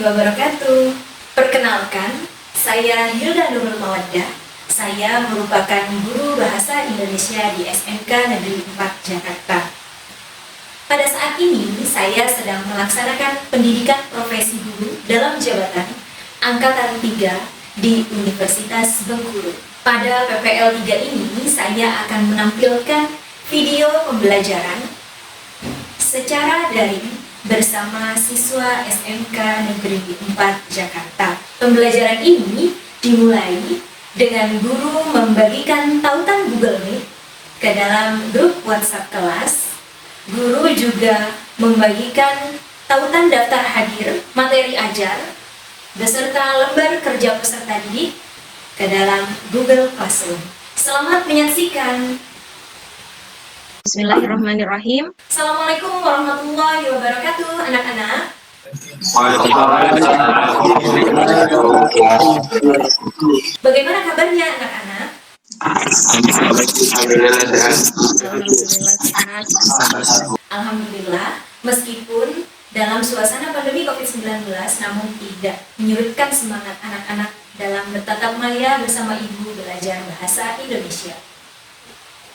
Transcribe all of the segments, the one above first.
wabarakatuh. Perkenalkan, saya Hilda Nurul Mawaddah. Saya merupakan guru bahasa Indonesia di SMK Negeri 4 Jakarta. Pada saat ini, saya sedang melaksanakan pendidikan profesi guru dalam jabatan Angkatan 3 di Universitas Bengkulu. Pada PPL 3 ini, saya akan menampilkan video pembelajaran secara daring bersama siswa SMK Negeri 4 Jakarta. Pembelajaran ini dimulai dengan guru membagikan tautan Google Meet ke dalam grup WhatsApp kelas. Guru juga membagikan tautan daftar hadir, materi ajar, beserta lembar kerja peserta didik ke dalam Google Classroom. Selamat menyaksikan. Bismillahirrahmanirrahim. Assalamualaikum warahmatullahi wabarakatuh, anak-anak. Bagaimana kabarnya, anak-anak? Alhamdulillah, meskipun dalam suasana pandemi COVID-19, namun tidak menyurutkan semangat anak-anak dalam bertatap maya bersama ibu belajar bahasa Indonesia.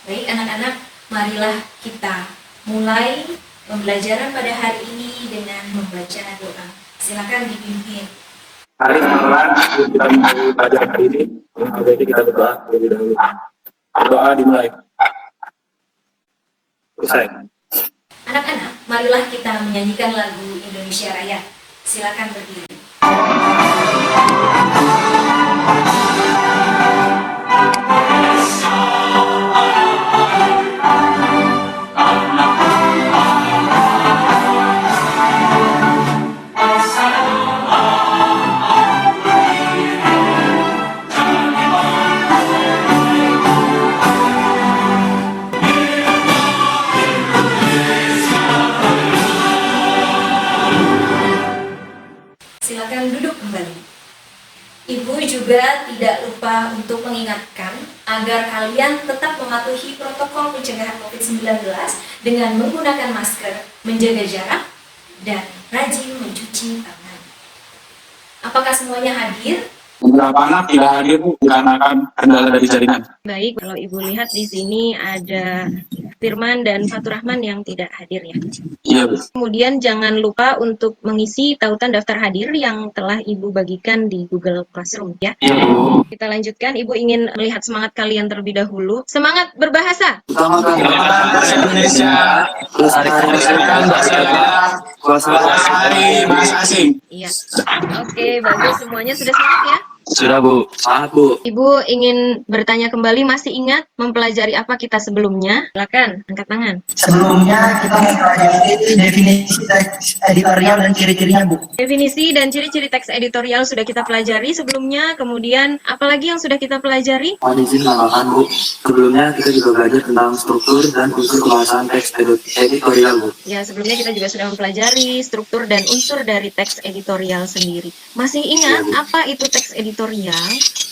Baik anak-anak, marilah kita mulai pembelajaran pada hari ini dengan membaca doa. Silakan dipimpin. Hari teman-teman, kita mulai belajar hari ini. Jadi kita berdoa terlebih dahulu. Doa dimulai. Selesai. Anak-anak, marilah kita menyanyikan lagu Indonesia Raya. Silakan berdiri. Silakan duduk kembali. Ibu juga tidak lupa untuk mengingatkan agar kalian tetap mematuhi protokol pencegahan COVID-19 dengan menggunakan masker, menjaga jarak, dan rajin mencuci tangan. Apakah semuanya hadir? Beberapa anak tidak hadir dikarenakan kendala dari jaringan. Baik, kalau Ibu lihat di sini ada Firman dan Fatur Rahman yang tidak hadir ya. Iya, Bu. Kemudian jangan lupa untuk mengisi tautan daftar hadir yang telah Ibu bagikan di Google Classroom ya. Iya, Bu. Kita lanjutkan, Ibu ingin melihat semangat kalian terlebih dahulu. Semangat berbahasa. Utamakan bahasa Indonesia, lestarikan bahasa daerah, kuasai bahasa asing. Iya. Oke, bagus, semuanya sudah siap ya. Sudah, Bu. Semangat, Bu. Ibu ingin bertanya kembali, masih ingat mempelajari apa kita sebelumnya? Silakan, angkat tangan. Sebelumnya kita mempelajari definisi teks editorial dan ciri-cirinya, Bu. Definisi dan ciri-ciri teks editorial sudah kita pelajari sebelumnya, kemudian apalagi yang sudah kita pelajari? Mohon izin menambahkan, Bu. Sebelumnya kita juga belajar tentang struktur dan unsur pembahasan teks editorial, Bu. Ya, sebelumnya kita juga sudah mempelajari struktur dan unsur dari teks editorial sendiri. Masih ingat apa itu teks editorial?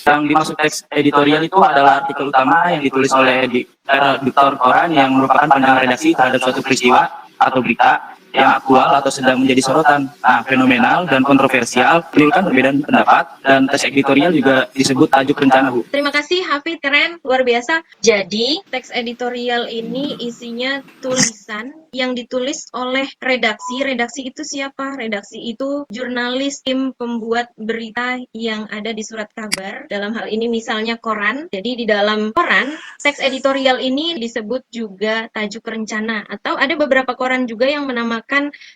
Yang dimaksud teks editorial itu adalah artikel utama yang ditulis oleh editor koran yang merupakan pandangan redaksi terhadap suatu peristiwa atau berita yang aktual atau sedang menjadi sorotan. Nah, fenomenal dan kontroversial, menimbulkan perbedaan pendapat, dan teks editorial juga disebut tajuk rencana, Bu. Terima kasih, Hafid, keren, luar biasa. Jadi, teks editorial ini isinya tulisan yang ditulis oleh redaksi. Redaksi itu siapa? Redaksi itu jurnalis, tim pembuat berita yang ada di surat kabar. Dalam hal ini misalnya koran. Jadi di dalam koran, teks editorial ini disebut juga tajuk rencana. Atau ada beberapa koran juga yang menamakan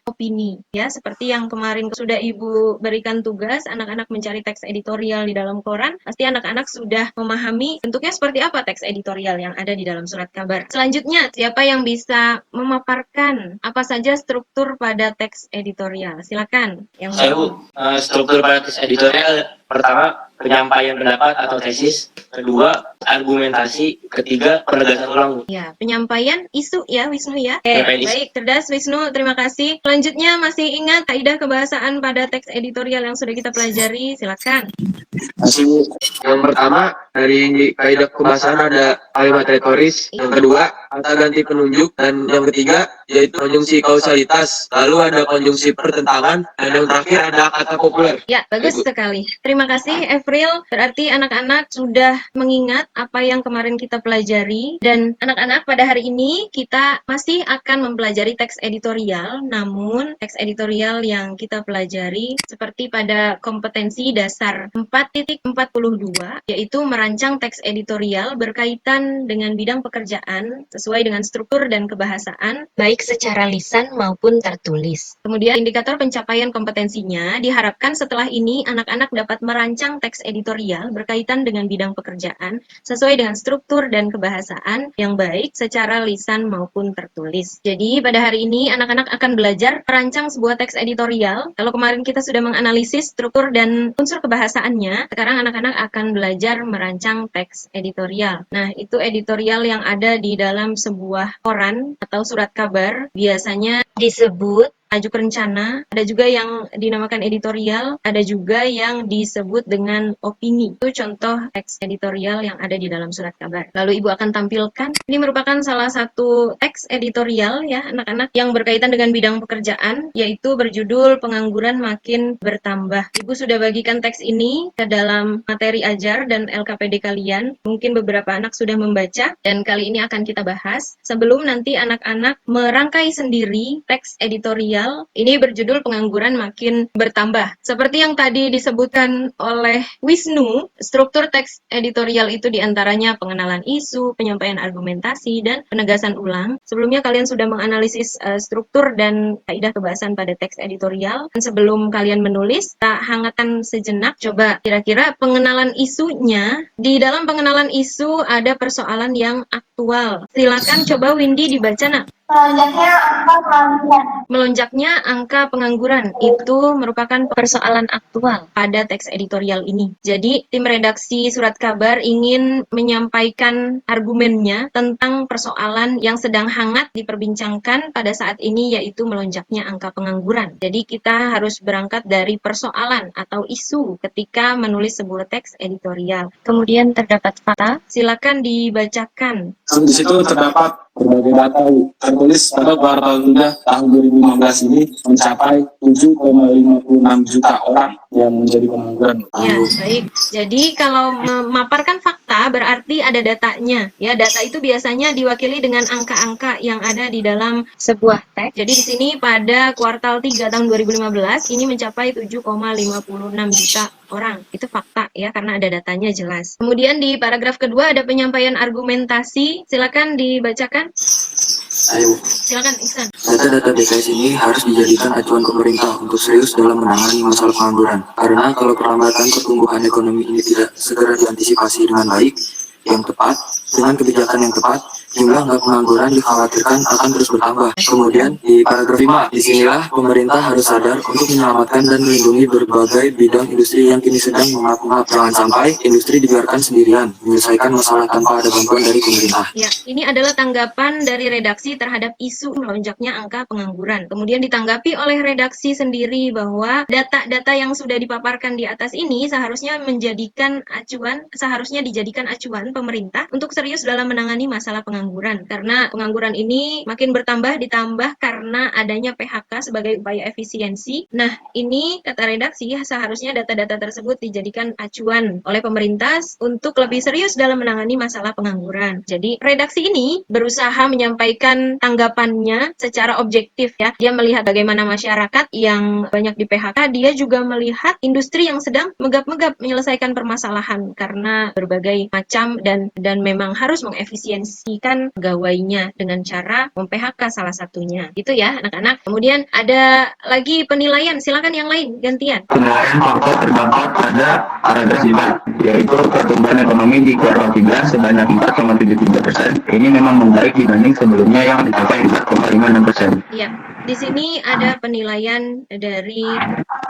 opini. Ya, seperti yang kemarin sudah Ibu berikan tugas, anak-anak mencari teks editorial di dalam koran. Pasti anak-anak sudah memahami bentuknya seperti apa teks editorial yang ada di dalam surat kabar. Selanjutnya, siapa yang bisa memaparkan apa saja struktur pada teks editorial? Silakan. Struktur pada teks editorial pertama penyampaian pendapat atau tesis. Kedua, argumentasi. Ketiga, penegasan ulang. Ya, penyampaian isu ya Wisnu ya. Penyampaian isu. Baik, cerdas Wisnu, terima kasih. Selanjutnya masih ingat kaidah kebahasaan pada teks editorial yang sudah kita pelajari? Silakan. Masih yang pertama dari kaidah kebahasaan ada kalimat retoris, yang kedua kata ganti penunjuk, dan yang ketiga yaitu konjungsi kausalitas, lalu ada konjungsi pertentangan, dan yang terakhir ada kata populer. Ya, bagus sekali. Terima kasih, April. Berarti anak-anak sudah mengingat apa yang kemarin kita pelajari. Dan anak-anak, pada hari ini kita masih akan mempelajari teks editorial. Namun, teks editorial yang kita pelajari seperti pada kompetensi dasar 4.42, yaitu merancang teks editorial berkaitan dengan bidang pekerjaan sesuai dengan struktur dan kebahasaan, baik secara lisan maupun tertulis. Kemudian indikator pencapaian kompetensinya diharapkan setelah ini anak-anak dapat merancang teks editorial berkaitan dengan bidang pekerjaan sesuai dengan struktur dan kebahasaan yang baik secara lisan maupun tertulis. Jadi pada hari ini anak-anak akan belajar merancang sebuah teks editorial. Kalau kemarin kita sudah menganalisis struktur dan unsur kebahasaannya, sekarang anak-anak akan belajar merancang teks editorial. Nah, itu editorial yang ada di dalam sebuah koran atau surat kabar, biasanya disebut tajuk rencana, ada juga yang dinamakan editorial, ada juga yang disebut dengan opini. Itu contoh teks editorial yang ada di dalam surat kabar. Lalu Ibu akan tampilkan, ini merupakan salah satu teks editorial ya anak-anak yang berkaitan dengan bidang pekerjaan, yaitu berjudul Pengangguran Makin Bertambah. Ibu sudah bagikan teks ini ke dalam materi ajar dan LKPD kalian. Mungkin beberapa anak sudah membaca, dan kali ini akan kita bahas. Sebelum nanti anak-anak merangkai sendiri teks editorial, ini berjudul Pengangguran Makin Bertambah. Seperti yang tadi disebutkan oleh Wisnu, struktur teks editorial itu diantaranya pengenalan isu, penyampaian argumentasi, dan penegasan ulang. Sebelumnya kalian sudah menganalisis struktur dan kaidah kebahasan pada teks editorial. Dan sebelum kalian menulis, tak hangatkan sejenak, coba kira-kira pengenalan isunya. Di dalam pengenalan isu ada persoalan yang aktual. Silakan coba Windy dibaca, nak. Melonjaknya angka pengangguran itu merupakan persoalan aktual pada teks editorial ini. Jadi, tim redaksi surat kabar ingin menyampaikan argumennya tentang persoalan yang sedang hangat diperbincangkan pada saat ini, yaitu melonjaknya angka pengangguran. Jadi, kita harus berangkat dari persoalan atau isu ketika menulis sebuah teks editorial. Kemudian terdapat fakta, silakan dibacakan. Di situ terdapat berbagai data tertulis pada kuartal 3 tahun 2015 ini mencapai 7,56 juta orang yang menjadi pengangguran. Ya, baik. Jadi kalau memaparkan fakta berarti ada datanya. Ya, data itu biasanya diwakili dengan angka-angka yang ada di dalam sebuah teks. Jadi di sini pada kuartal 3 tahun 2015 ini mencapai 7,56 juta orang. Itu fakta ya, karena ada datanya jelas. Kemudian di paragraf kedua ada penyampaian argumentasi. Silakan dibacakan. Ayo. Silakan Iksan. Data-data BKS ini harus dijadikan acuan pemerintah untuk serius dalam menangani masalah pengangguran. Karena kalau perlambatan pertumbuhan ekonomi ini tidak segera diantisipasi dengan baik, yang tepat, dengan kebijakan yang tepat, jumlah angka pengangguran dikhawatirkan akan terus bertambah. Kemudian di paragraf 5, disinilah pemerintah harus sadar untuk menyelamatkan dan melindungi berbagai bidang industri yang kini sedang mengap-ngap. Jangan sampai industri dibiarkan sendirian, menyelesaikan masalah tanpa ada bantuan dari pemerintah. Ya, ini adalah tanggapan dari redaksi terhadap isu melonjaknya angka pengangguran. Kemudian ditanggapi oleh redaksi sendiri bahwa data-data yang sudah dipaparkan di atas ini seharusnya dijadikan acuan pemerintah untuk serius dalam menangani masalah pengangguran. Karena pengangguran ini makin bertambah ditambah karena adanya PHK sebagai upaya efisiensi. Nah, ini kata redaksi seharusnya data-data tersebut dijadikan acuan oleh pemerintah untuk lebih serius dalam menangani masalah pengangguran. Jadi, redaksi ini berusaha menyampaikan tanggapannya secara objektif ya. Dia melihat bagaimana masyarakat yang banyak di PHK, dia juga melihat industri yang sedang megap-megap menyelesaikan permasalahan karena berbagai macam dan memang harus mengefisiensikan pegawainya dengan cara mem-PHK salah satunya. Gitu ya, anak-anak. Kemudian ada lagi penilaian. Silakan yang lain, gantian. Penilaian faktor terdampak pada paragraf 5, yaitu pertumbuhan ekonomi di kuartal 3 sebanyak 4,73%. Ini memang membaik dibanding sebelumnya yang mencapai 4,56%. Iya. di sini ada penilaian dari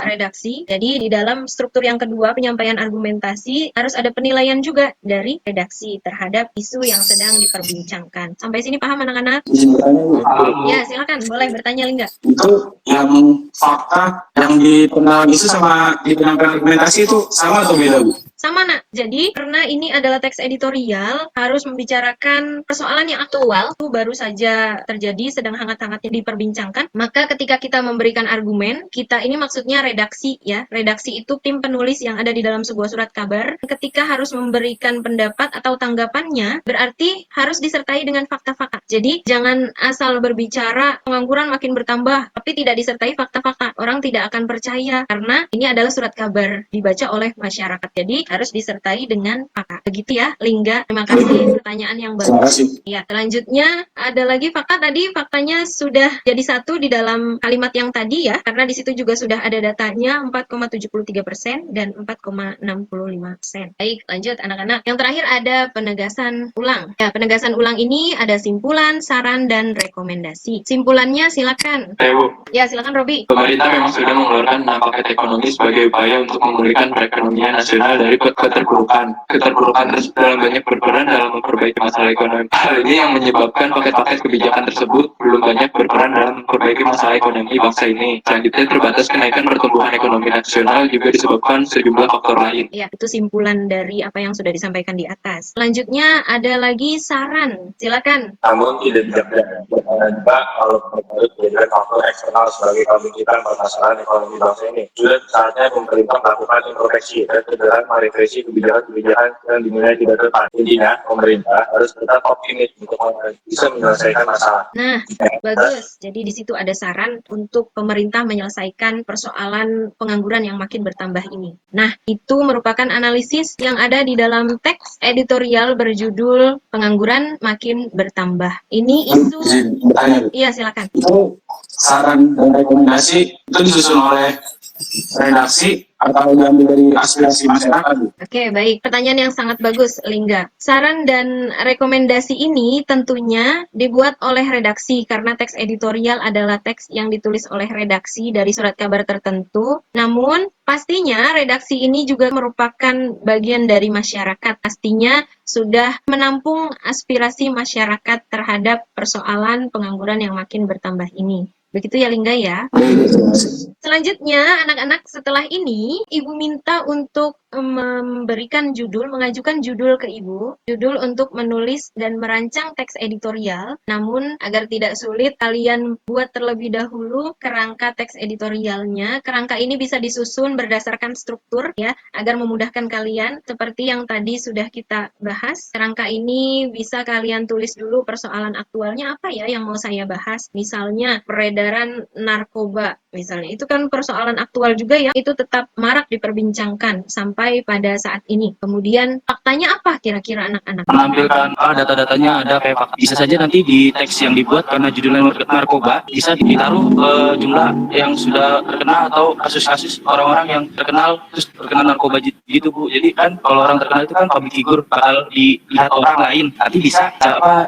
redaksi. Jadi di dalam struktur yang kedua, penyampaian argumentasi, harus ada penilaian juga dari redaksi terhadap isu yang sedang diperbincangkan. Sampai sini paham anak-anak? Izin bertanya, Bu. Ya, silakan. Boleh bertanya, Lingga. Itu yang fakta yang di penilaian isu sama di penyampaian argumentasi itu sama atau beda, Bu? Sama, Nak. Jadi, karena ini adalah teks editorial, harus membicarakan persoalan yang aktual, itu baru saja terjadi, sedang hangat-hangatnya diperbincangkan, maka ketika kita memberikan argumen, kita ini maksudnya redaksi ya. Redaksi itu tim penulis yang ada di dalam sebuah surat kabar. Ketika harus memberikan pendapat atau tanggapannya, berarti harus disertai dengan fakta-fakta. Jadi, jangan asal berbicara pengangguran makin bertambah, tapi tidak disertai fakta-fakta. Orang tidak akan percaya, karena ini adalah surat kabar, dibaca oleh masyarakat. Jadi, harus disertai dengan fakta. Begitu ya, Lingga. Terima kasih pertanyaan yang Terima bagus. kasih. Ya, selanjutnya ada lagi fakta tadi, faktanya sudah jadi satu di dalam kalimat yang tadi ya, karena di situ juga sudah ada datanya 4,73% dan 4,65%. Baik, lanjut anak-anak. Yang terakhir ada penegasan ulang. Ya, penegasan ulang ini ada simpulan, saran, dan rekomendasi. Simpulannya silakan. Bu, Ya, silakan Robi. pemerintah memang sudah mengeluarkan 6 paket ekonomi sebagai upaya untuk memulihkan perekonomian nasional dari keterpurukan. Keterpurukan tersebut dalam banyak berperan dalam memperbaiki masalah ekonomi. Hal ini yang menyebabkan paket-paket kebijakan tersebut belum banyak berperan dalam memperbaiki masalah ekonomi bangsa ini. Selanjutnya, terbatas kenaikan pertumbuhan ekonomi nasional juga disebabkan sejumlah faktor lain. Ya, itu simpulan dari apa yang sudah disampaikan di atas. Selanjutnya ada lagi saran. Silakan. Namun tidak bijak juga kalau menurut menjadikan faktor eksternal sebagai pemikiran permasalahan ekonomi bangsa ini. Sudah saatnya pemerintah melakukan introspeksi dan segera merevisi kebijakan-kebijakan yang dinilai tidak tepat. Intinya, pemerintah harus tetap optimis untuk bisa menyelesaikan masalah. Nah, bagus. Jadi di situ ada saran untuk pemerintah menyelesaikan persoalan pengangguran yang makin bertambah ini. Nah, itu merupakan analisis yang ada di dalam teks editorial berjudul Pengangguran Makin Bertambah. Ini isu... Izin bertanya, Bu. Iya, silakan. Itu saran dan rekomendasi itu disusun oleh redaksi atau diambil dari aspirasi masyarakat, Bu? Oke, baik. Pertanyaan yang sangat bagus, Lingga. Saran dan rekomendasi ini tentunya dibuat oleh redaksi karena teks editorial adalah teks yang ditulis oleh redaksi dari surat kabar tertentu. Namun, pastinya redaksi ini juga merupakan bagian dari masyarakat. Pastinya sudah menampung aspirasi masyarakat terhadap persoalan pengangguran yang makin bertambah ini. Begitu ya, Lingga ya? Selanjutnya, anak-anak, setelah ini, Ibu minta untuk memberikan judul, mengajukan judul ke Ibu, judul untuk menulis dan merancang teks editorial. Namun, agar tidak sulit, kalian buat terlebih dahulu kerangka teks editorialnya. Kerangka ini bisa disusun berdasarkan struktur, ya, agar memudahkan kalian. Seperti yang tadi sudah kita bahas, kerangka ini bisa kalian tulis dulu persoalan aktualnya apa ya yang mau saya bahas. Misalnya, peredaran narkoba, misalnya. Itu kan persoalan aktual juga ya, itu tetap marak diperbincangkan sampai pada saat ini. Kemudian faktanya apa kira-kira anak-anak? Menampilkan data-datanya ada kayak fakta. Bisa saja nanti di teks yang dibuat karena judulnya narkoba bisa ditaruh jumlah yang sudah terkena atau kasus-kasus orang-orang yang terkenal terus terkena narkoba gitu, Bu. Jadi kan kalau orang terkenal itu kan public figure bakal dilihat orang lain. Nanti bisa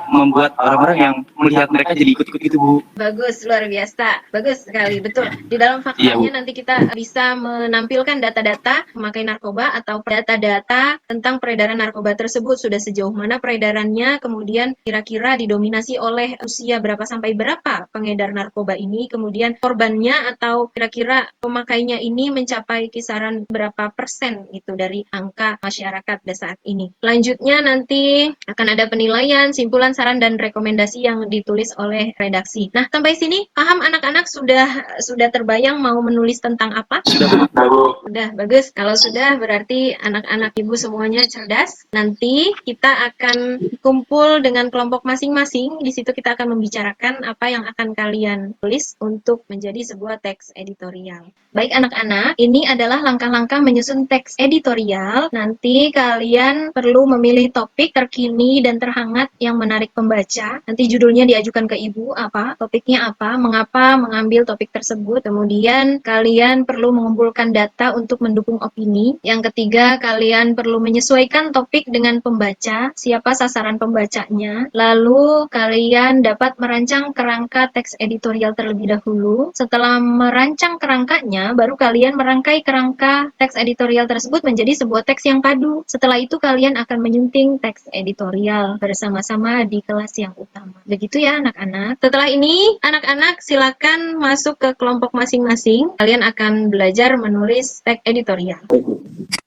membuat orang-orang yang melihat mereka jadi ikut-ikut gitu, Bu. Bagus, luar biasa. Bagus sekali, betul. Di dalam faktanya nanti kita bisa menampilkan data-data memakai narkoba atau data-data tentang peredaran narkoba tersebut, sudah sejauh mana peredarannya, kemudian kira-kira didominasi oleh usia berapa sampai berapa pengedar narkoba ini, kemudian korbannya atau kira-kira pemakainya ini mencapai kisaran berapa persen gitu dari angka masyarakat pada saat ini. Selanjutnya nanti akan ada penilaian, simpulan, saran, dan rekomendasi yang ditulis oleh redaksi. Nah, sampai sini paham anak-anak? Sudah terbayang mau menulis tentang apa? Sudah, bagus. Kalau sudah berarti anak-anak ibu semuanya cerdas. Nanti kita akan kumpul dengan kelompok masing-masing. Di situ kita akan membicarakan apa yang akan kalian tulis untuk menjadi sebuah teks editorial. Baik anak-anak, ini adalah langkah-langkah menyusun teks editorial. Nanti kalian perlu memilih topik terkini dan terhangat yang menarik pembaca. Nanti judulnya diajukan ke ibu, apa, topiknya apa, mengapa mengambil topik tersebut. tersebut. Kemudian kalian perlu mengumpulkan data untuk mendukung opini. Yang ketiga, kalian perlu menyesuaikan topik dengan pembaca, siapa sasaran pembacanya. Lalu kalian dapat merancang kerangka teks editorial terlebih dahulu. Setelah merancang kerangkanya, baru kalian merangkai kerangka teks editorial tersebut menjadi sebuah teks yang padu. Setelah itu kalian akan menyunting teks editorial bersama-sama di kelas yang utama. Begitu ya anak-anak. Setelah ini, anak-anak silakan masuk ke kelompok masing-masing. Kalian akan belajar menulis teks editorial.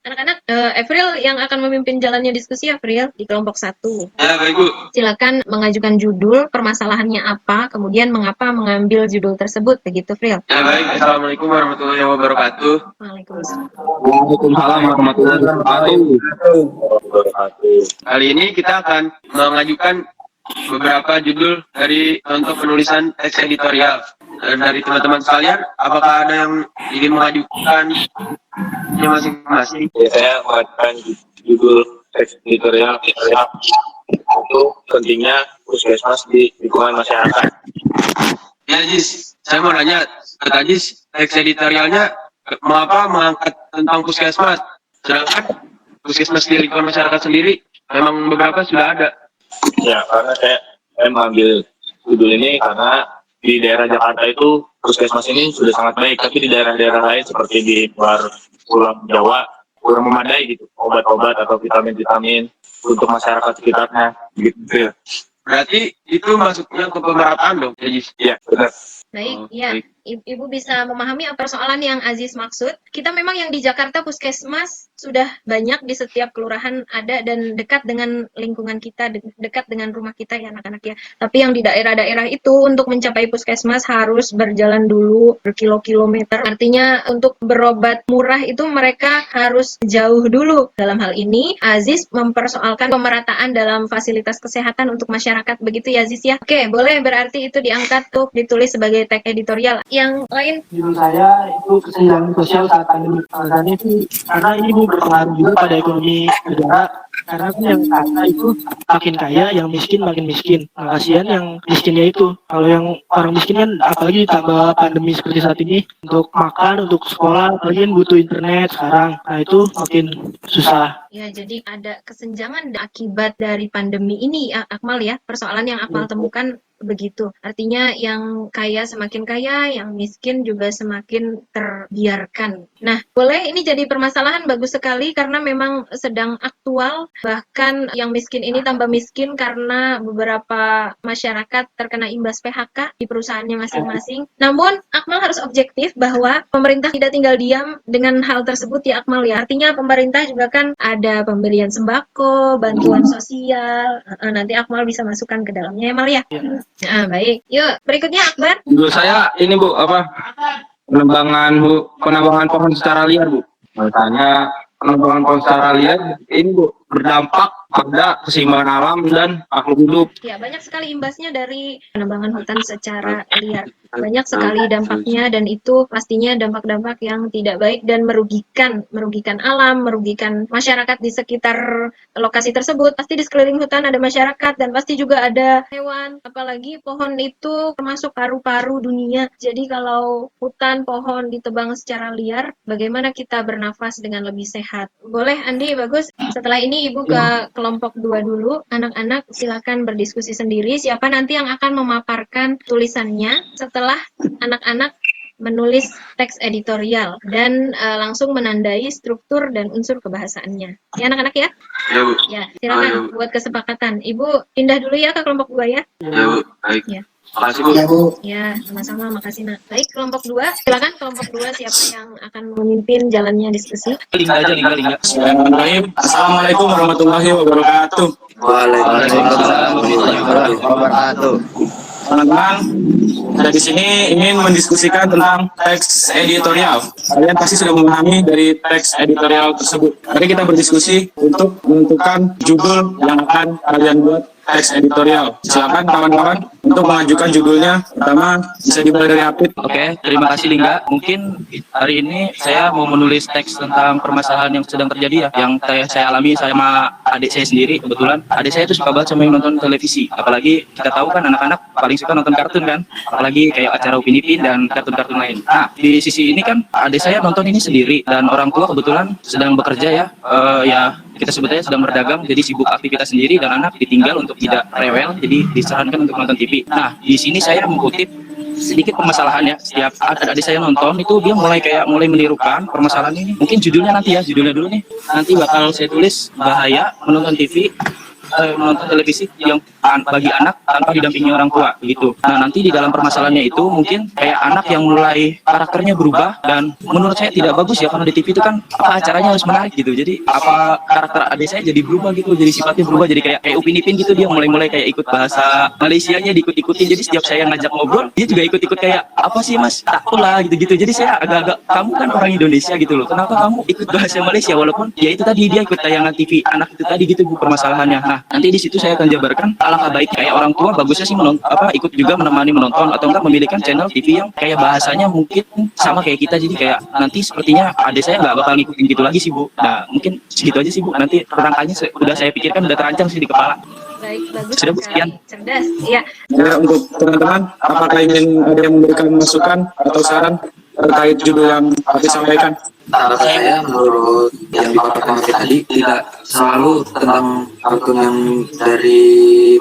Anak-anak, April yang akan memimpin jalannya diskusi, April, di kelompok 1. Ya, baik Bu. Silakan mengajukan judul, permasalahannya apa, kemudian mengapa mengambil judul tersebut, begitu, April. Ya, baik. Assalamualaikum warahmatullahi wabarakatuh. Waalaikumsalam. Waalaikumsalam warahmatullahi wabarakatuh. Kali ini kita akan mengajukan beberapa judul dari contoh penulisan teks editorial. Dan dari teman-teman sekalian, apakah ada yang ingin mengajukan masing-masing? Ya, saya mengajukan judul teks editorial itu pentingnya puskesmas di lingkungan masyarakat. Ya, Jis. Saya mau nanya, kata Jis, teks editorialnya mengapa mengangkat tentang puskesmas? Sedangkan puskesmas di lingkungan masyarakat sendiri memang beberapa sudah ada. Ya, karena saya mengambil judul ini karena di daerah Jakarta itu puskesmas ini sudah sangat baik, tapi di daerah-daerah lain seperti di luar Pulau Jawa kurang memadai gitu, obat-obat atau vitamin-vitamin untuk masyarakat sekitarnya gitu ya. Berarti itu masuknya ke pemerataan dong, ya Jis? Iya, benar. Baik, ya. Ibu bisa memahami apa persoalan yang Aziz maksud. Kita memang yang di Jakarta puskesmas sudah banyak di setiap kelurahan ada dan dekat dengan lingkungan kita, dekat dengan rumah kita ya anak-anak ya. Tapi yang di daerah-daerah itu untuk mencapai puskesmas harus berjalan dulu berkilo-kilometer. Artinya untuk berobat murah itu mereka harus jauh dulu. Dalam hal ini Aziz mempersoalkan pemerataan dalam fasilitas kesehatan untuk masyarakat. Begitu ya Aziz ya. Oke, boleh berarti itu diangkat tuh ditulis sebagai teks editorial. Yang lain? Judul saya itu kesenjangan sosial saat pandemi. Alasannya itu karena ini berpengaruh juga pada ekonomi negara. Karena kan yang kaya itu makin kaya, yang miskin makin miskin. Nah, kasihan yang miskinnya itu. Kalau yang orang miskin kan apalagi ditambah pandemi seperti saat ini, untuk makan, untuk sekolah, apalagi kan butuh internet sekarang. Nah itu makin susah. Ya, jadi ada kesenjangan akibat dari pandemi ini, Akmal ya. Persoalan yang Akmal temukan begitu. Artinya yang kaya semakin kaya, yang miskin juga semakin terbiarkan. Nah, boleh ini jadi permasalahan bagus sekali karena memang sedang aktual. Bahkan yang miskin ini tambah miskin karena beberapa masyarakat terkena imbas PHK di perusahaannya masing-masing. Namun, Akmal harus objektif bahwa pemerintah tidak tinggal diam dengan hal tersebut ya Akmal ya. Artinya pemerintah juga kan ada pemberian sembako, bantuan sosial. Nanti Akmal bisa masukkan ke dalamnya ya Mal ya. Nah, baik. Yuk, berikutnya Akbar. Judul saya ini Bu, penambangan pohon secara liar Bu. Tanya penambangan pohon secara liar ini Bu berdampak pada keseimbangan alam dan makhluk hidup. Ya, banyak sekali imbasnya dari penambangan hutan secara liar. Banyak sekali dampaknya dan itu pastinya dampak-dampak yang tidak baik dan merugikan alam, merugikan masyarakat di sekitar lokasi tersebut. Pasti di sekeliling hutan ada masyarakat dan pasti juga ada hewan. Apalagi pohon itu termasuk paru-paru dunia. Jadi kalau hutan, pohon ditebang secara liar, bagaimana kita bernafas dengan lebih sehat? Boleh Andi, bagus. Setelah ini Ibu ke kelompok 2 dulu. Anak-anak silakan berdiskusi sendiri. Siapa nanti yang akan memaparkan tulisannya setelah anak-anak menulis teks editorial dan langsung menandai struktur dan unsur kebahasaannya. Ya anak-anak ya? Ya Bu. Ya, silakan buat kesepakatan. Ibu pindah dulu ya ke kelompok 2 ya. Ya Bu, baik. Ya. Makasih Bu. Ya Bu. Ya, sama-sama, makasih Nak. Baik, kelompok 2, silakan kelompok 2 siapa yang akan memimpin jalannya diskusi. Link aja. Assalamualaikum warahmatullahi wabarakatuh. Waalaikumsalam warahmatullahi wabarakatuh. Teman-teman, saya di sini ingin mendiskusikan tentang teks editorial. Kalian pasti sudah memahami dari teks editorial tersebut. Mari kita berdiskusi untuk menentukan judul yang akan kalian buat teks editorial. Silakan kawan-kawan untuk mengajukan judulnya. Pertama bisa dimulai dari Apit. Oke, terima kasih Lingga. Mungkin hari ini saya mau menulis teks tentang permasalahan yang sedang terjadi ya, yang saya alami sama adik saya sendiri. Kebetulan adik saya itu suka banget sama yang nonton televisi. Apalagi kita tahu kan anak-anak paling suka nonton kartun kan, apalagi kayak acara Upin Ipin dan kartun-kartun lain. Nah, di sisi ini kan adik saya nonton ini sendiri dan orang tua kebetulan sedang bekerja ya, ya kita sebutnya sedang berdagang, jadi sibuk aktivitas sendiri dan anak ditinggal untuk tidak rewel, jadi disarankan untuk nonton TV. Nah, di sini saya mengutip sedikit permasalahannya. Setiap adik saya nonton itu dia mulai menirukan permasalahan ini. Mungkin judulnya nanti ya, judulnya dulu nih. Nanti bakal saya tulis bahaya menonton TV, menonton televisi yang bagi anak tanpa didampingi orang tua gitu. Nah, nanti di dalam permasalahannya itu mungkin kayak anak yang mulai karakternya berubah dan menurut saya tidak bagus ya, karena di TV itu kan acaranya harus menarik gitu. Jadi karakter adik saya jadi berubah gitu, jadi sifatnya berubah, jadi kayak Upin Ipin gitu, dia mulai kayak ikut bahasa Malaysianya diikut-ikutin. Jadi setiap saya ngajak ngobrol dia juga ikut-ikut kayak apa sih mas, takulah gitu-gitu. Jadi saya agak-agak, kamu kan orang Indonesia gitu loh, kenapa kamu ikut bahasa Malaysia, walaupun ya itu tadi dia ikut tayangan TV anak itu tadi gitu bu permasalahannya. Nah, nanti di situ saya akan jabarkan alangkah baik kayak orang tua bagusnya sih ikut juga menemani menonton atau enggak memilihkan channel TV yang kayak bahasanya mungkin sama kayak kita, jadi kayak nanti sepertinya adik saya nggak bakal ngikutin gitu lagi sih bu. Nah, mungkin segitu aja sih bu, nanti rangkanya udah saya pikirkan, udah terancang sih di kepala. Baik, bagus Sudah, Bu, sekali. sekian. Cerdas. Ya. Ya, untuk teman-teman, apakah ingin ada yang memberikan masukan atau saran terkait judul yang Apit sampaikan? Saran saya menurut yang dipaparkan Apit tadi tidak selalu tentang kartun yang dari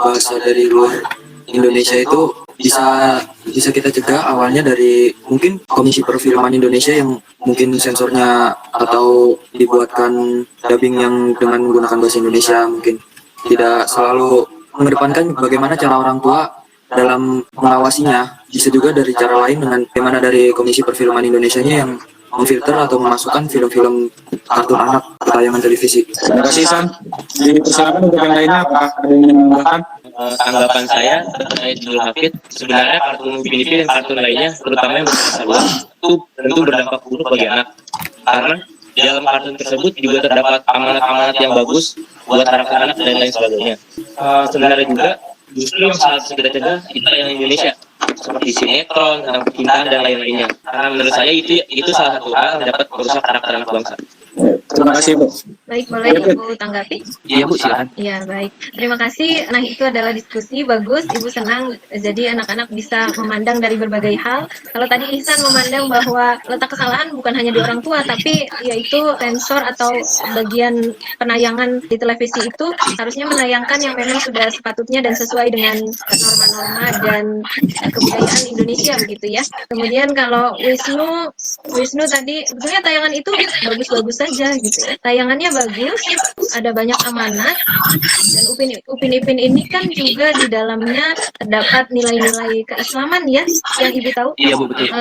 bahasa dari luar Indonesia itu bisa kita cegah awalnya dari mungkin Komisi Perfilman Indonesia yang mungkin sensornya atau dibuatkan dubbing yang dengan menggunakan bahasa Indonesia, mungkin tidak selalu mengedepankan bagaimana cara orang tua dalam mengawasinya. Bisa juga dari cara lain dengan bagaimana dari Komisi Perfilman Indonesia-nya yang memfilter atau memasukkan film-film kartun anak ke tayangan televisi. Terima kasih San. Dipersilakan untuk yang lainnya, apakah ada yang ingin menambahkan? Tanggapan saya terkait judul Hafid, sebenarnya kartun Upin Ipin dan kartun lainnya, terutama yang berbahasa luar, itu tentu berdampak buruk bagi anak. Karena di dalam kartun tersebut juga terdapat amanat-amanat yang bagus buat anak-anak dan lain sebagainya. Sebenarnya juga justru yang harus kita cegah kita yang Indonesia, seperti sinetron, tentang percintaan dan lain-lainnya. Karena menurut saya itu salah satu hal yang dapat merusak karakter anak bangsa. Terima kasih Bu. Baik, boleh Ibu tanggapi? Iya Bu, silakan. Ya, baik. Terima kasih. Nah, itu adalah diskusi bagus. Ibu senang. Jadi anak-anak bisa memandang dari berbagai hal. Kalau tadi Ihsan memandang bahwa letak kesalahan bukan hanya di orang tua, tapi yaitu sensor atau bagian penayangan di televisi itu harusnya menayangkan yang memang sudah sepatutnya dan sesuai dengan norma-norma dan kebudayaan Indonesia begitu ya. Kemudian kalau Wisnu tadi sebetulnya tayangan itu bagus-bagus saja gitu ya. Tayangannya bagus, ada banyak amanat, dan Upin Ipin ini kan juga di dalamnya terdapat nilai-nilai keislaman ya, yang Ibu tahu. Iya Bu, betul.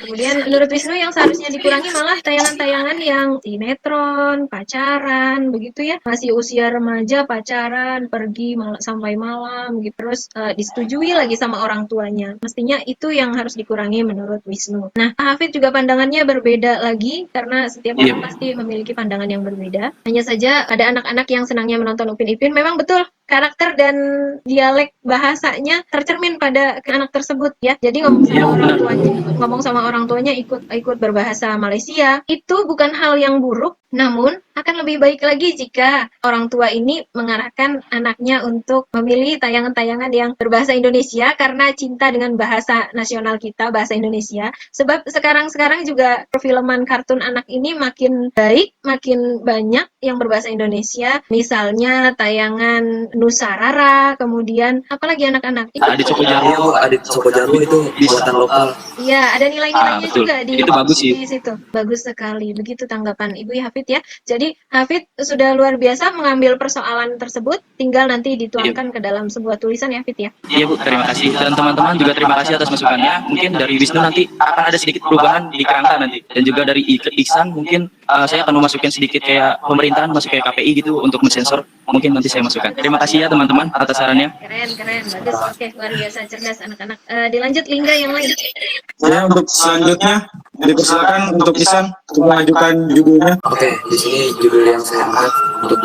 Kemudian menurut Wisnu yang seharusnya dikurangi malah tayangan-tayangan yang sinetron, pacaran, begitu ya. Masih usia remaja pacaran, pergi sampai malam gitu. Terus disetujui lagi sama orang tuanya. Mestinya itu yang harus dikurangi menurut Wisnu. Nah, Hafid juga pandangannya berbeda lagi karena setiap orang pasti memiliki pandangan yang berbeda. Hanya saja ada anak-anak yang senangnya menonton Upin Ipin. Memang betul karakter dan dialek bahasanya tercermin pada anak tersebut ya. Jadi ngomong sama orang tuanya ikut berbahasa Malaysia itu bukan hal yang buruk, namun akan lebih baik lagi jika orang tua ini mengarahkan anaknya untuk memilih tayangan-tayangan yang berbahasa Indonesia karena cinta dengan bahasa nasional kita, bahasa Indonesia. Sebab sekarang juga perfilman kartun anak ini makin baik, makin banyak yang berbahasa Indonesia. Misalnya tayangan Nusarara, kemudian apalagi anak-anak Adit Soko Jaru itu buatan lokal. Iya, ada nilai-nilainya juga di bagus sih. situ. Bagus sekali. Begitu tanggapan Ibu Hafid ya. Jadi Hafid sudah luar biasa mengambil persoalan tersebut, tinggal nanti dituangkan ke dalam sebuah tulisan ya Hafid ya. Iya Bu, terima kasih. Dan teman-teman juga terima kasih atas masukannya. Mungkin dari Wisnu nanti akan ada sedikit perubahan di kerangka nanti. Dan juga dari Iksan mungkin saya akan memasukin sedikit kayak pemerintahan, masuk kayak KPI gitu untuk mensensor. Mungkin nanti saya masukkan. Terima kasih ya teman-teman atas sarannya. Keren, bagus. Oke, luar biasa cerdas anak-anak. Dilanjut Lingga yang lain. Ya, untuk selanjutnya dipersilakan untuk Ihsan untuk mengajukan judulnya. Oke, di sini judul yang saya angkat untuk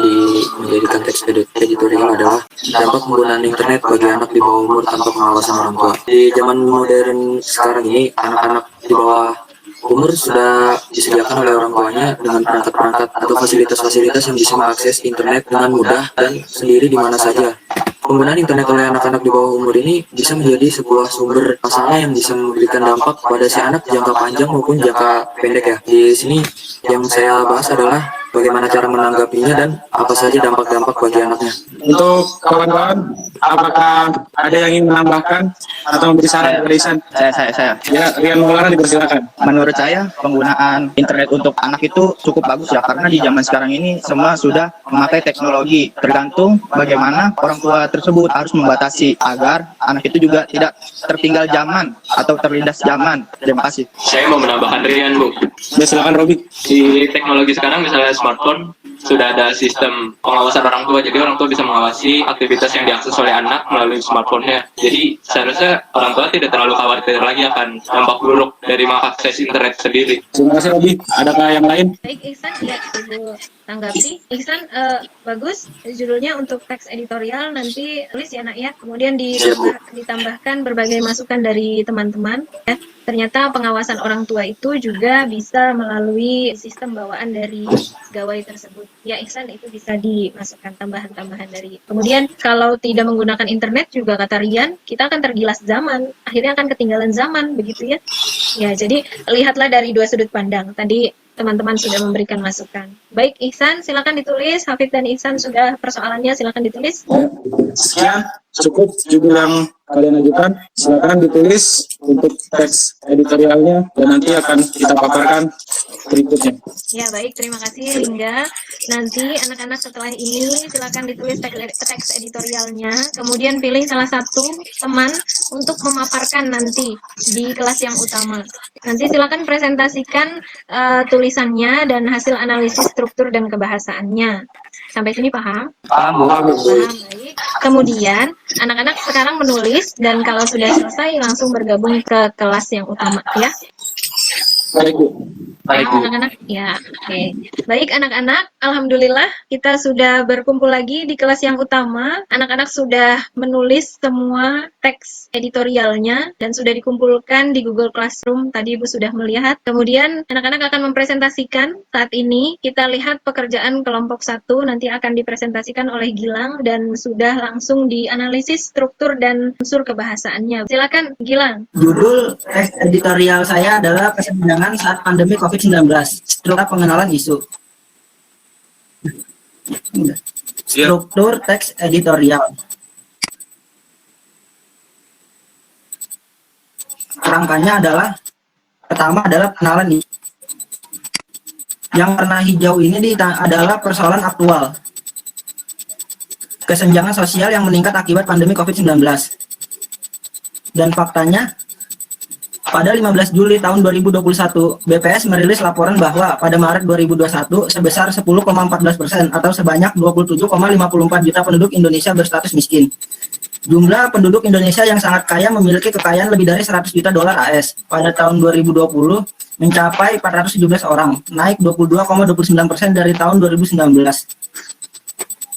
menjadikan teks editorial adalah dampak penggunaan internet bagi anak di bawah umur tanpa pengawasan orang tua. Di zaman modern sekarang ini, anak-anak di bawah umur sudah disediakan oleh orang tuanya dengan perangkat-perangkat atau fasilitas-fasilitas yang bisa mengakses internet dengan mudah dan sendiri di mana saja. Penggunaan internet oleh anak-anak di bawah umur ini bisa menjadi sebuah sumber masalah yang bisa memberikan dampak pada si anak jangka panjang maupun jangka pendek ya. Di sini yang saya bahas adalah bagaimana cara menanggapinya dan apa saja dampak-dampak bagi anaknya. Untuk kawan-kawan, apakah ada yang ingin menambahkan atau memberi saran kepada Ihsan? Saya. Ya, Rian Maulana dipersilakan. Menurut saya penggunaan internet untuk anak itu cukup bagus ya, karena di zaman sekarang ini semua sudah memakai teknologi. Tergantung bagaimana orang tua tersebut harus membatasi agar anak itu juga tidak tertinggal zaman atau terlindas zaman. Terima kasih. Saya mau menambahkan Rian, Bu. Ya, silakan Robi. Di teknologi sekarang misalnya smartphone sudah ada sistem pengawasan orang tua, jadi orang tua bisa mengawasi aktivitas yang diakses oleh anak melalui smartphone-nya. Jadi seharusnya orang tua tidak terlalu khawatir lagi akan dampak buruk dari mengakses internet sendiri. Terima kasih Robi. Adakah yang lain? Baik Ihsan, ya Ibu tanggapi. Ihsan, bagus judulnya untuk teks editorial, nanti tulis ya nak ya. Kemudian ditambahkan berbagai masukan dari teman-teman ya. Ternyata pengawasan orang tua itu juga bisa melalui sistem bawaan dari pegawai tersebut. Ya Ihsan, itu bisa dimasukkan tambahan-tambahan dari. Kemudian kalau tidak menggunakan internet juga kata Rian, kita akan tergilas zaman. Akhirnya akan ketinggalan zaman, begitu ya. Ya, jadi lihatlah dari dua sudut pandang. Tadi teman-teman sudah memberikan masukan. Baik Ihsan, silakan ditulis. Hafid dan Ihsan sudah persoalannya, silakan ditulis. Sekian, cukup judul yang kalian ajukan. Silakan ditulis untuk teks editorialnya dan nanti akan kita paparkan berikutnya. Ya baik, terima kasih Lingga. Nanti anak-anak setelah ini silakan ditulis teks editorialnya, kemudian pilih salah satu teman untuk memaparkan nanti di kelas yang utama. Nanti silakan presentasikan tulisannya dan hasil analisis struktur dan kebahasaannya. Sampai sini paham? Paham, Bu. Paham, baik. Kemudian anak-anak sekarang menulis dan kalau sudah selesai langsung bergabung ke kelas yang utama ya. Baik, Bu. Baik, Bu. Anak-anak, ya, oke. Baik anak-anak, alhamdulillah kita sudah berkumpul lagi di kelas yang utama. Anak-anak sudah menulis semua teks editorialnya dan sudah dikumpulkan di Google Classroom. Tadi Ibu sudah melihat. Kemudian anak-anak akan mempresentasikan. Saat ini kita lihat pekerjaan kelompok 1 nanti akan dipresentasikan oleh Gilang dan sudah langsung dianalisis struktur dan unsur kebahasaannya. Silakan Gilang. Judul teks editorial saya adalah kesenjangan saat pandemi COVID-19, struktur pengenalan isu. Struktur teks editorial. Kerangkanya adalah, pertama adalah pengenalan isu. Yang warna hijau ini adalah persoalan aktual. Kesenjangan sosial yang meningkat akibat pandemi COVID-19. Dan faktanya, pada 15 Juli tahun 2021, BPS merilis laporan bahwa pada Maret 2021 sebesar 10,14% atau sebanyak 27,54 juta penduduk Indonesia berstatus miskin. Jumlah penduduk Indonesia yang sangat kaya memiliki kekayaan lebih dari 100 juta dolar AS. Pada tahun 2020 mencapai 417 orang, naik 22,29% dari tahun 2019.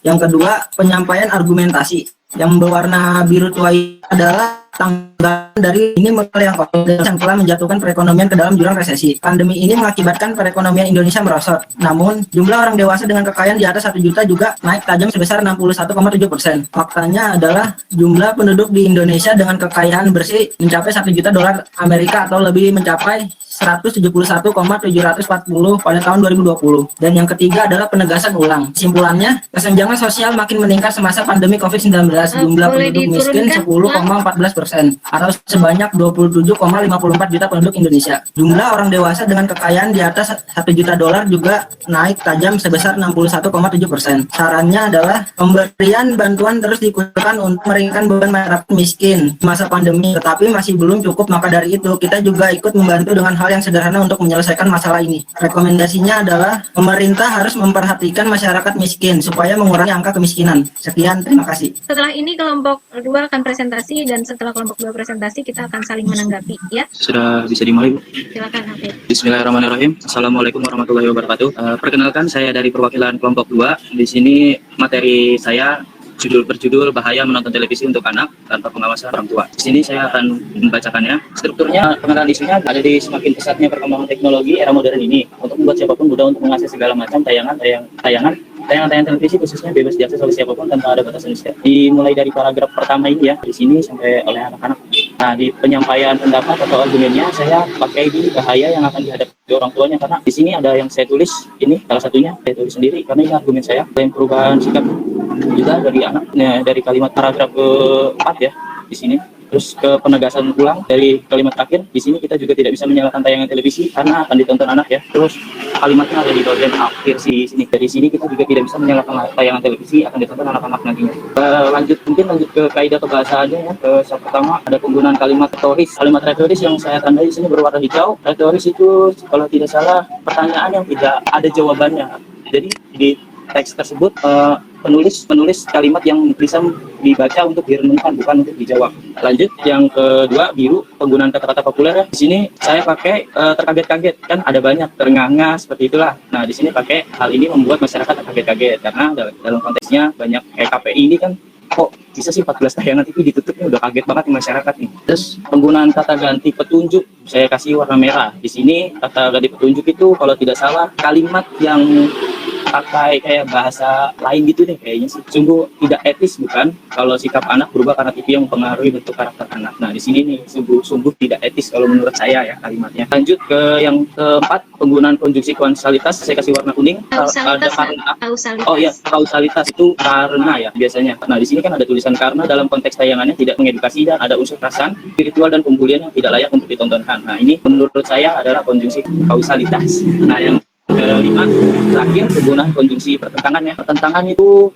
Yang kedua, penyampaian argumentasi. Yang berwarna biru tua adalah tanggapan dari ini yang telah menjatuhkan perekonomian ke dalam jurang resesi. Pandemi ini mengakibatkan perekonomian Indonesia merosot. Namun, jumlah orang dewasa dengan kekayaan di atas 1 juta juga naik tajam sebesar 61,7%. Faktanya adalah jumlah penduduk di Indonesia dengan kekayaan bersih mencapai 1 juta dolar Amerika atau lebih mencapai 171,740 pada tahun 2020. Dan yang ketiga adalah penegasan ulang. Kesimpulannya, kesenjangan sosial makin meningkat semasa pandemi COVID-19. Jumlah penduduk miskin 10,14% atau sebanyak 27,54 juta penduduk Indonesia. Jumlah orang dewasa dengan kekayaan di atas 1 juta dolar juga naik tajam sebesar 61,7%. Sarannya adalah pemberian bantuan terus dikucurkan untuk meringankan beban masyarakat miskin masa pandemi, tetapi masih belum cukup. Maka dari itu kita juga ikut membantu dengan hal yang sederhana untuk menyelesaikan masalah ini. Rekomendasinya adalah pemerintah harus memperhatikan masyarakat miskin supaya mengurangi angka kemiskinan. Sekian, terima kasih. Setelah ini kelompok 2 akan presentasi, dan setelah kelompok 2 presentasi kita akan saling menanggapi, ya. Sudah bisa dimulai, Bu? Silakan, Hafid. Bismillahirrahmanirrahim. Assalamualaikum warahmatullahi wabarakatuh. Perkenalkan, saya dari perwakilan kelompok 2. Di sini materi saya berjudul bahaya menonton televisi untuk anak tanpa pengawasan orang tua. Di sini saya akan membacakannya. Strukturnya, pengenalan isunya ada di semakin pesatnya perkembangan teknologi era modern ini untuk membuat siapapun mudah untuk mengakses segala macam tayangan televisi, khususnya bebas diakses oleh siapapun tanpa ada batasan usia. Dimulai dari paragraf pertama ini ya, di sini sampai oleh anak-anak. Nah, di penyampaian pendapat atau argumennya saya pakai di bahaya yang akan dihadapi orang tuanya, karena di sini ada yang saya tulis, ini salah satunya saya tulis sendiri karena ini argumen saya. Ada yang perubahan sikap juga dari anak, dari kalimat paragraf ke-4 ya di sini. Terus ke penegasan ulang dari kalimat terakhir, di sini kita juga tidak bisa menyalakan tayangan televisi karena akan ditonton anak ya. Terus kalimatnya ada di bagian akhir sini. Dari sini kita juga tidak bisa menyalakan tayangan televisi, akan ditonton anak-anak nantinya. Lanjut ke kaidah kebahasaannya ya. Yang pertama ada penggunaan kalimat retoris. Kalimat retoris yang saya tandai di sini berwarna hijau. Retoris itu kalau tidak salah pertanyaan yang tidak ada jawabannya. Jadi di teks tersebut penulis kalimat yang bisa dibaca untuk direnungkan, bukan untuk dijawab. Lanjut yang kedua, biru, penggunaan kata-kata populer. Di sini saya pakai terkaget-kaget, kan ada banyak ternganga seperti itulah. Nah, di sini pakai hal ini membuat masyarakat terkaget-kaget karena dalam konteksnya banyak kayak KPI ini kan, kok bisa sih 14 tayangan TV ditutupnya, udah kaget banget di masyarakat nih. Terus penggunaan kata ganti petunjuk saya kasih warna merah. Di sini kata ganti petunjuk itu kalau tidak salah kalimat yang pakai kayak bahasa lain gitu deh kayaknya sih. Sungguh tidak etis bukan kalau sikap anak berubah karena TV yang mempengaruhi bentuk karakter anak. Nah, di sini nih sungguh tidak etis kalau menurut saya ya kalimatnya. Lanjut ke yang keempat, penggunaan konjungsi kausalitas saya kasih warna kuning. Kausalitas itu karena ya biasanya. Nah, di sini kan ada tulisan karena dalam konteks tayangannya tidak mengedukasi dan ada unsur kekerasan, spiritual dan pembulian yang tidak layak untuk ditontonkan. Nah, ini menurut saya adalah konjungsi kausalitas. Nah, yang kelima terakhir penggunaan konjungsi pertentangan ya. Pertentangan itu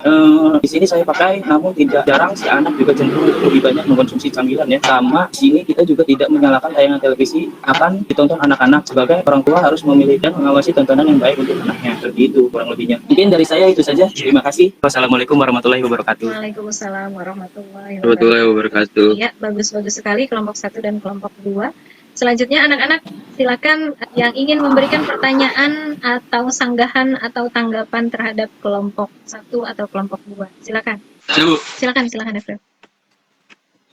di sini saya pakai, namun tidak jarang si anak juga cenderung lebih banyak mengkonsumsi camilan ya. Sama di sini kita juga tidak menyalakan tayangan televisi akan ditonton anak-anak. Sebagai orang tua harus memilih dan mengawasi tontonan yang baik untuk anaknya. Seperti itu kurang lebihnya. Mungkin dari saya itu saja. Terima kasih. Wassalamualaikum warahmatullahi wabarakatuh. Waalaikumsalam warahmatullahi wabarakatuh. Ya, bagus sekali kelompok 1 dan kelompok 2. Selanjutnya anak-anak silakan yang ingin memberikan pertanyaan atau sanggahan atau tanggapan terhadap kelompok 1 atau kelompok 2. Silakan. Silakan Efrem.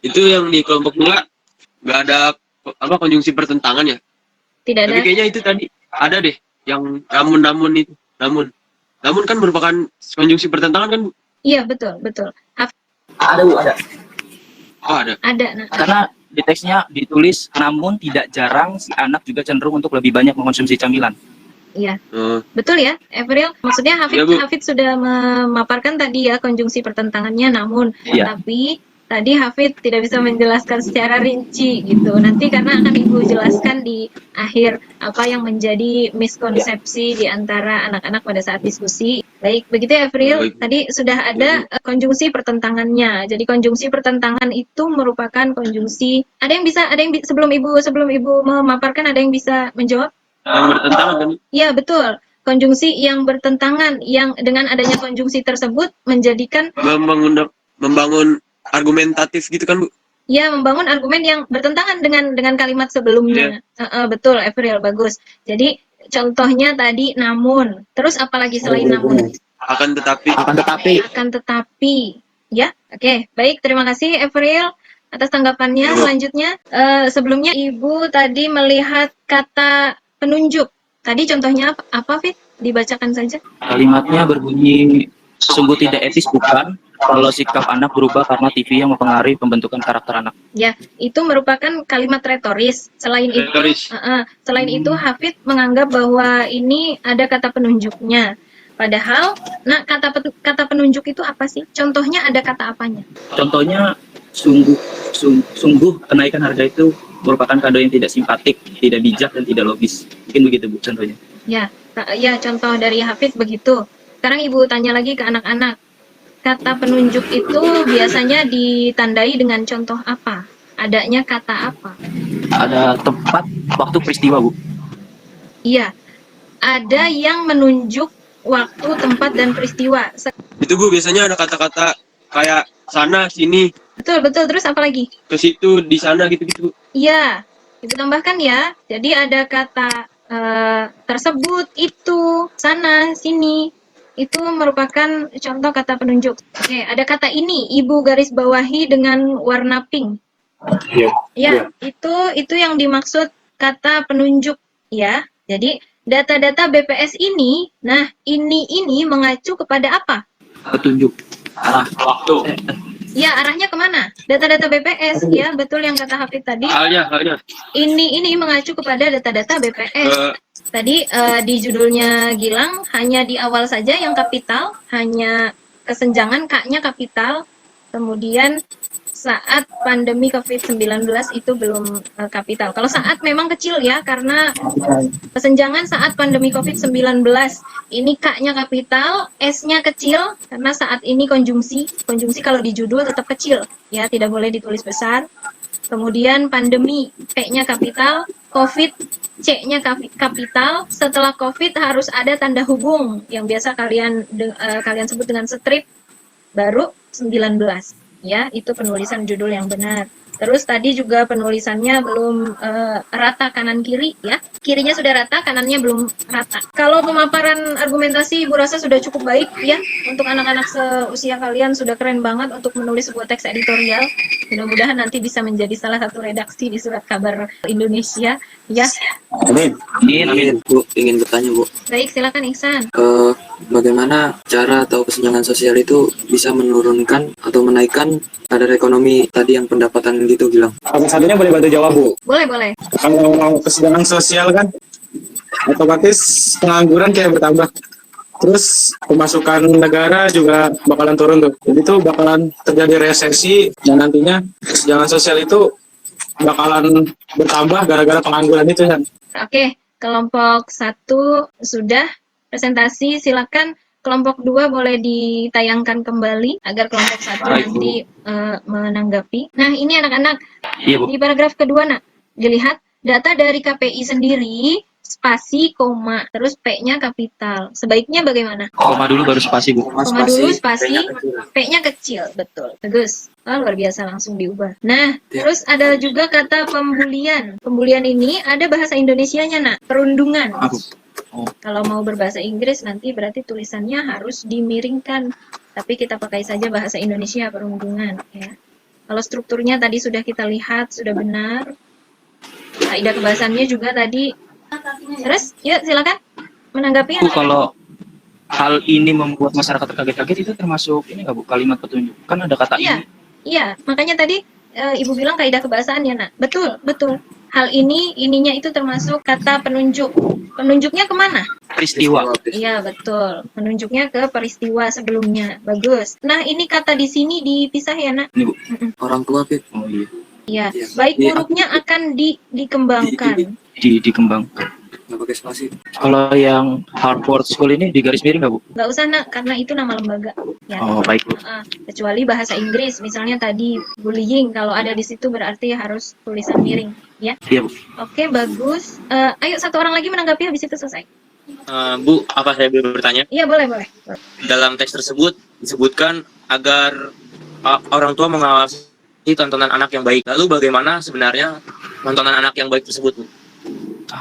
Itu yang di kelompok 2 nggak ada konjungsi pertentangan ya? Tidak ada. Tapi kayaknya itu tadi ada deh yang namun itu. Namun kan merupakan konjungsi pertentangan kan? Iya, betul. Ada Bu, ada. Oh, ada. Ada. Nah. Karena di teksnya ditulis namun tidak jarang si anak juga cenderung untuk lebih banyak mengkonsumsi camilan. Iya, betul ya, Evril. Maksudnya Hafid sudah memaparkan tadi ya konjungsi pertentangannya, namun tapi tadi Hafid tidak bisa menjelaskan secara rinci gitu. Nanti karena akan Ibu jelaskan di akhir apa yang menjadi miskonsepsi di antara anak-anak pada saat diskusi. Baik, begitu ya Evril. Tadi sudah ada konjungsi pertentangannya. Jadi konjungsi pertentangan itu merupakan konjungsi. Ada yang sebelum Ibu memaparkan, ada yang bisa menjawab? Yang bertentangan kan? Iya, betul. Konjungsi yang bertentangan, yang dengan adanya konjungsi tersebut menjadikan membangun argumentatif gitu kan Bu? Ya, membangun argumen yang bertentangan dengan kalimat sebelumnya. Betul, Evril, bagus. Jadi contohnya tadi namun. Terus apalagi selain namun? Akan tetapi. Ya, oke. Baik, terima kasih Evril atas tanggapannya. Selanjutnya, sebelumnya Ibu tadi melihat kata penunjuk. Tadi contohnya apa Fit? Dibacakan saja. Kalimatnya berbunyi, sungguh tidak etis bukan kalau sikap anak berubah karena TV yang mempengaruhi pembentukan karakter anak. Ya, itu merupakan kalimat retoris. Selain itu Hafid menganggap bahwa ini ada kata penunjuknya. Padahal, kata penunjuk itu apa sih? Contohnya ada kata apanya? Contohnya sungguh kenaikan harga itu merupakan kado yang tidak simpatik, tidak bijak dan tidak logis. Mungkin begitu Bu contohnya. Ya, contoh dari Hafid begitu. Sekarang Ibu tanya lagi ke anak-anak. Kata penunjuk itu biasanya ditandai dengan contoh apa? Adanya kata apa? Ada tempat, waktu, peristiwa Bu. Iya, ada yang menunjuk waktu, tempat, dan peristiwa. Itu Bu, biasanya ada kata-kata kayak sana, sini, Betul, betul. Terus apa lagi? ke situ, di sana gitu-gitu. Iya, Ibu tambahkan ya. Jadi ada kata tersebut, itu, sana, sini. Itu merupakan contoh kata penunjuk. Oke, ada kata ini, Ibu garis bawahi dengan warna pink. Iya. Ya, itu yang dimaksud kata penunjuk ya. Jadi data-data BPS ini, nah ini mengacu kepada apa? Petunjuk arah Waktu. Ya, arahnya kemana? Data-data BPS ya, betul yang kata Hafid tadi. Halnya. Ini mengacu kepada data-data BPS. Tadi di judulnya Gilang hanya di awal saja yang kapital, hanya kesenjangan K-nya kapital. Kemudian saat pandemi COVID-19 itu belum kapital. Kalau saat memang kecil ya, karena kesenjangan saat pandemi COVID-19 ini K-nya kapital, S-nya kecil, karena saat ini konjungsi kalau di judul tetap kecil, ya tidak boleh ditulis besar. Kemudian pandemi, P-nya kapital, COVID, C-nya kapital. Setelah COVID harus ada tanda hubung yang biasa kalian sebut dengan strip, baru 19. Ya, itu penulisan judul yang benar. Terus tadi juga penulisannya belum rata kanan kiri ya. Kirinya sudah rata, kanannya belum rata. Kalau pemaparan argumentasi Ibu rasa sudah cukup baik ya. Untuk anak-anak seusia kalian sudah keren banget untuk menulis sebuah teks editorial. Mudah-mudahan nanti bisa menjadi salah satu redaksi di Surat Kabar Indonesia ya. Amin. Bu, ingin bertanya Bu, Baik, silakan Ihsan. bagaimana cara atau kesenjangan sosial itu bisa menurunkan atau menaikkan kadar ekonomi tadi yang pendapatan gitu Gilang? Apa satunya boleh bantu jawab Bu? Boleh. Kalau mau kesenjangan sosial kan, otomatis pengangguran kayak bertambah. Terus pemasukan negara juga bakalan turun tuh. Jadi tuh bakalan terjadi resesi dan nantinya kesenjangan sosial itu bakalan bertambah gara-gara pengangguran itu kan. Oke, kelompok 1 sudah presentasi, silakan kelompok 2 boleh ditayangkan kembali agar kelompok 1 nanti menanggapi. Nah, ini anak-anak, Iya Bu. di paragraf kedua nak, dilihat data dari KPI sendiri, spasi, koma, terus P-nya kapital. Sebaiknya bagaimana? Koma dulu baru spasi Bu. Koma dulu, spasi, P-nya kecil, betul. Bagus. Oh, luar biasa, langsung diubah. Nah, terus ada juga kata pembulian. Pembulian ini ada bahasa Indonesianya, nak. Perundungan. Kalau mau berbahasa Inggris nanti berarti tulisannya harus dimiringkan. Tapi kita pakai saja bahasa Indonesia, perundungan. Ya. Kalau strukturnya tadi sudah kita lihat, sudah benar. Kaidah kebahasannya juga tadi. Terus, yuk silakan menanggapi. Bu, kalau hal ini membuat masyarakat terkaget-kaget itu termasuk ini nggak Bu, kalimat petunjuk? Kan ada kata ini. Iya, makanya tadi Ibu bilang kaidah kebahasaan ya, nak. Betul. Hal ininya itu termasuk kata penunjuk. Penunjuknya kemana? Peristiwa. Iya, betul. Penunjuknya ke peristiwa sebelumnya. Bagus. Nah, ini kata di sini dipisah ya, nak. Ini Bu. Orang tua Fit. Oh iya. Iya, baik buruknya akan dikembangkan. Dikembangkan. Nggak pakai spasi. Kalau yang Harvard School ini di garis miring nggak Bu? Nggak usah, nak, karena itu nama lembaga. Ya. Oh baik Bu. Kecuali bahasa Inggris, misalnya tadi bullying, kalau ada di situ berarti harus tulisan miring. Ya. Iya Bu. Oke, bagus. Ayo satu orang lagi menanggapi, habis itu selesai. Bu, apa saya boleh bertanya? Iya, boleh. Dalam teks tersebut disebutkan agar orang tua mengawasi tontonan anak yang baik. Lalu bagaimana sebenarnya tontonan anak yang baik tersebut, Bu?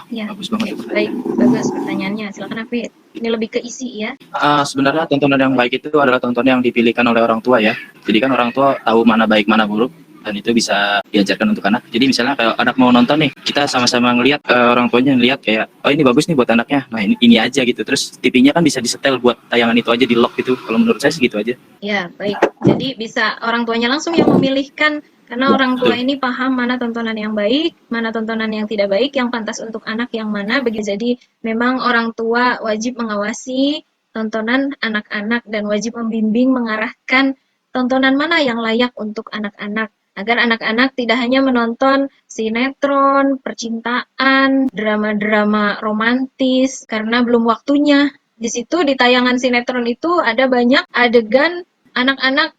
Ya, Bagus banget. oke, baik, bagus pertanyaannya. Silakan Hafid. Ini lebih ke isi ya. Sebenarnya tontonan yang baik itu adalah tontonan yang dipilihkan oleh orang tua ya. Jadi kan orang tua tahu mana baik mana buruk dan itu bisa diajarkan untuk anak. Jadi misalnya kalau anak mau nonton nih, kita sama-sama ngelihat orang tuanya ngelihat kayak oh ini bagus nih buat anaknya. Nah ini aja gitu. Terus TV-nya kan bisa disetel buat tayangan itu aja, di lock gitu. Kalau menurut saya segitu aja. Ya, baik. Jadi bisa orang tuanya langsung yang memilihkan. Karena orang tua ini paham mana tontonan yang baik, mana tontonan yang tidak baik, yang pantas untuk anak yang mana. Jadi memang orang tua wajib mengawasi tontonan anak-anak dan wajib membimbing, mengarahkan tontonan mana yang layak untuk anak-anak. Agar anak-anak tidak hanya menonton sinetron, percintaan, drama-drama romantis, karena belum waktunya. Di situ di tayangan sinetron itu ada banyak adegan anak-anak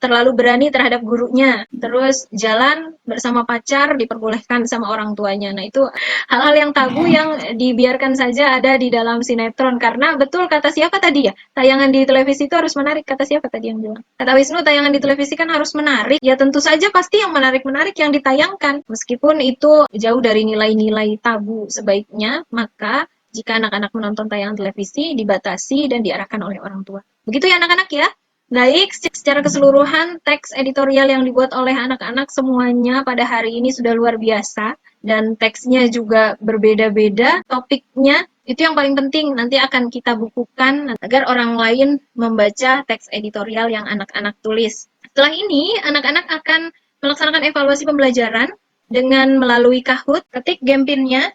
terlalu berani terhadap gurunya. Terus jalan bersama pacar diperbolehkan sama orang tuanya. Nah, itu hal-hal yang tabu yang dibiarkan saja ada di dalam sinetron. Karena betul kata siapa tadi ya? Tayangan di televisi itu harus menarik. Kata siapa tadi yang bilang? Kata Wisnu, tayangan di televisi kan harus menarik. Ya tentu saja pasti yang menarik-menarik yang ditayangkan. Meskipun itu jauh dari nilai-nilai tabu, sebaiknya maka jika anak-anak menonton tayangan televisi dibatasi dan diarahkan oleh orang tua. Begitu ya anak-anak ya? Baik, secara keseluruhan teks editorial yang dibuat oleh anak-anak semuanya pada hari ini sudah luar biasa dan teksnya juga berbeda-beda, topiknya itu yang paling penting nanti akan kita bukukan agar orang lain membaca teks editorial yang anak-anak tulis. Setelah ini, anak-anak akan melaksanakan evaluasi pembelajaran dengan melalui Kahoot, ketik Gempinnya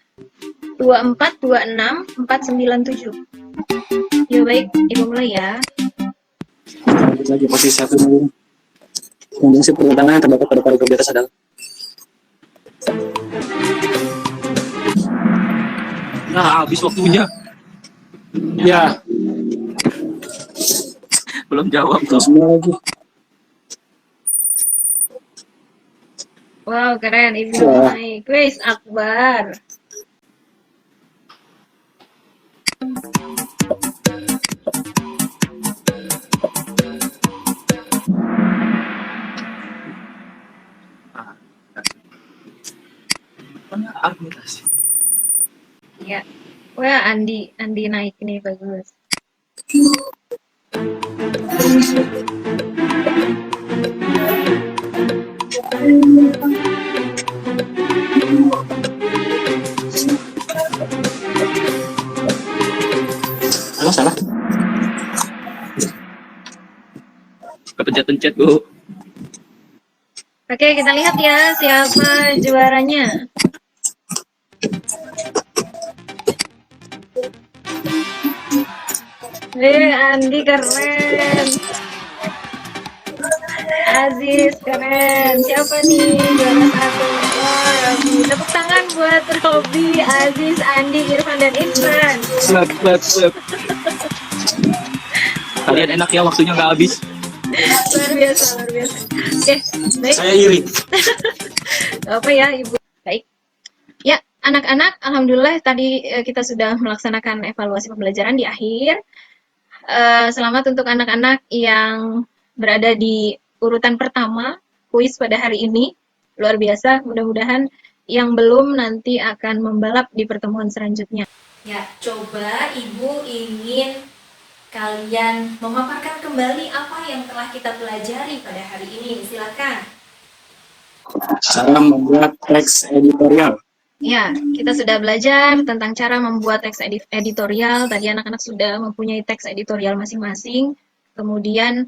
2426497. Ya baik, Ibu mulai ya. Lagi posisi 1 dulu. Fungsi pertentangan yang terdapat pada paragraf di atas adalah Nah, habis waktunya. ya Belum jawab tuh. semua lagi. Wow, keren. Ibu Wah. naik. Wis, Akbar. Argumentasi. Ya. Wah, Andi naik nih, bagus. Salah. Kepencet-pencet, Bu. Oke, kita lihat ya siapa juaranya. Andi keren. Aziz keren. Siapa nih juara 1? Wah, Robi. Tepuk tangan buat Robi, Aziz, Andi, Irfan, dan Irfan. Slap. Kalian enak ya, waktunya nggak habis. Luar biasa. Oke, baik. Saya iri. Apa ya, Ibu? Baik. Ya, anak-anak, alhamdulillah tadi kita sudah melaksanakan evaluasi pembelajaran di akhir. Selamat untuk anak-anak yang berada di urutan pertama kuis pada hari ini. Luar biasa, mudah-mudahan yang belum nanti akan membalap di pertemuan selanjutnya. Ya, coba Ibu ingin kalian memaparkan kembali apa yang telah kita pelajari pada hari ini. Silakan. Cara membuat teks editorial. Ya, kita sudah belajar tentang cara membuat teks editorial. Tadi anak-anak sudah mempunyai teks editorial masing-masing. Kemudian,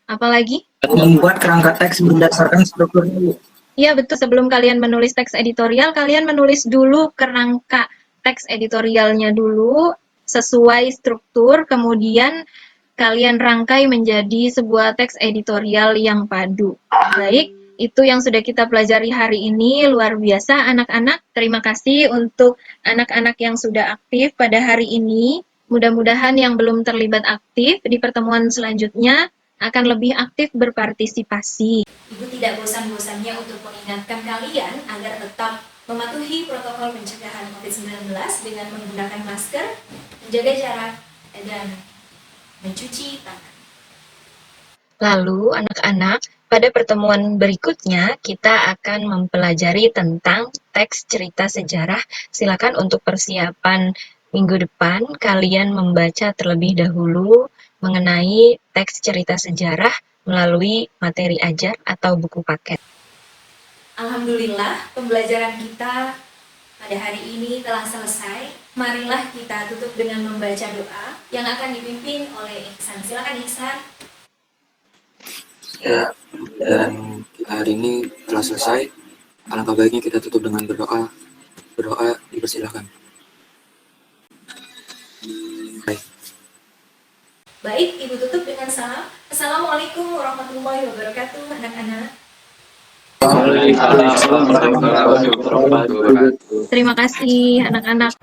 apa lagi? Membuat kerangka teks berdasarkan struktur dulu. Iya, betul. Sebelum kalian menulis teks editorial, kalian menulis dulu kerangka teks editorialnya dulu, sesuai struktur, kemudian kalian rangkai menjadi sebuah teks editorial yang padu. Baik. Itu yang sudah kita pelajari hari ini, luar biasa anak-anak. Terima kasih untuk anak-anak yang sudah aktif pada hari ini. Mudah-mudahan yang belum terlibat aktif di pertemuan selanjutnya akan lebih aktif berpartisipasi. Ibu tidak bosan-bosannya untuk mengingatkan kalian agar tetap mematuhi protokol pencegahan COVID-19 dengan menggunakan masker, menjaga jarak, dan mencuci tangan. Lalu anak-anak, pada pertemuan berikutnya kita akan mempelajari tentang teks cerita sejarah. Silakan untuk persiapan minggu depan kalian membaca terlebih dahulu mengenai teks cerita sejarah melalui materi ajar atau buku paket. Alhamdulillah, pembelajaran kita pada hari ini telah selesai. Marilah kita tutup dengan membaca doa yang akan dipimpin oleh Ihsan. Silakan Ihsan. Ya, dan kita hari ini telah selesai. Alangkah baiknya kita tutup dengan berdoa. Berdoa dipersilahkan. Baik. Baik, Ibu tutup dengan salam. Assalamualaikum warahmatullahi wabarakatuh, anak-anak. Waalaikumsalam warahmatullahi wabarakatuh. Terima kasih anak-anak.